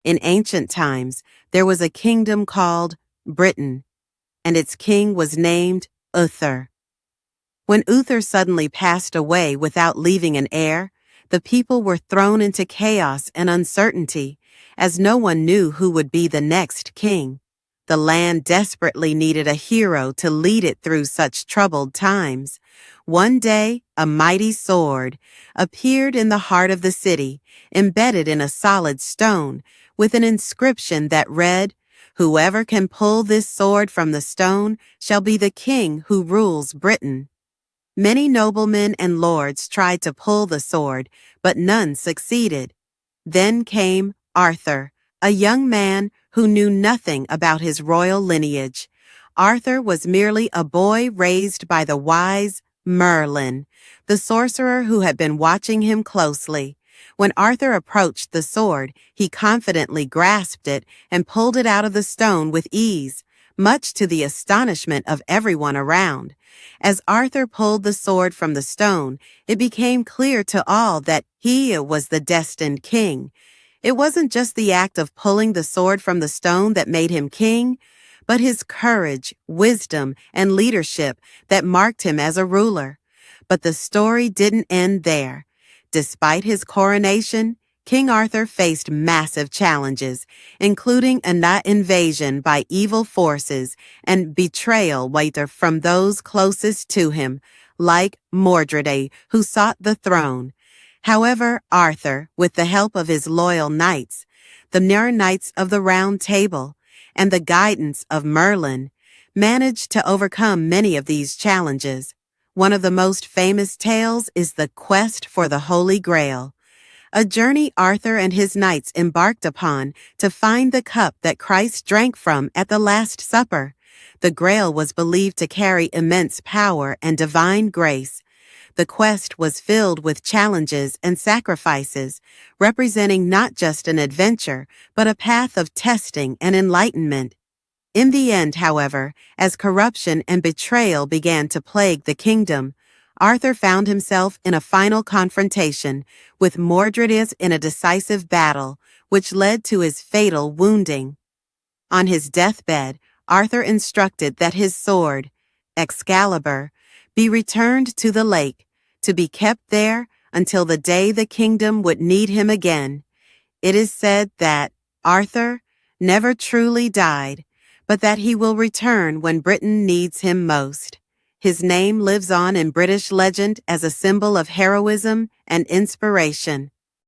In ancient times, there was a kingdom called Britain, and its king was named Uther. When Uther suddenly passed away without leaving an heir, the people were thrown into chaos and uncertainty, as no one knew who would be the next king. The land desperately needed a hero to lead it through such troubled times. One day, a mighty sword appeared in the heart of the city, embedded in a solid stone, with an inscription that read, "Whoever can pull this sword from the stone shall be the king who rules Britain." Many noblemen and lords tried to pull the sword, but none succeeded. Then came Arthur, a young man who knew nothing about his royal lineage. Arthur was merely a boy raised by the wise Merlin, the sorcerer who had been watching him closely. When Arthur approached the sword, he confidently grasped it and pulled it out of the stone with ease, much to the astonishment of everyone around. As Arthur pulled the sword from the stone, it became clear to all that he was the destined king. It wasn't just the act of pulling the sword from the stone that made him king, but his courage, wisdom, and leadership that marked him as a ruler. But the story didn't end there. Despite his coronation, King Arthur faced massive challenges, including an invasion by evil forces and betrayal from those closest to him, like Mordred, who sought the throne. However, Arthur, with the help of his loyal knights, the Knights of the Round Table, and the guidance of Merlin, managed to overcome many of these challenges. One of the most famous tales is the quest for the Holy Grail, a journey Arthur and his knights embarked upon to find the cup that Christ drank from at the Last Supper. The Grail was believed to carry immense power and divine grace. The quest was filled with challenges and sacrifices, representing not just an adventure, but a path of testing and enlightenment. In the end, however, as corruption and betrayal began to plague the kingdom, Arthur found himself in a final confrontation with Mordred in a decisive battle, which led to his fatal wounding. On his deathbed, Arthur instructed that his sword, Excalibur, be returned to the lake, to be kept there until the day the kingdom would need him again. It is said that Arthur never truly died, but that he will return when Britain needs him most. His name lives on in British legend as a symbol of heroism and inspiration.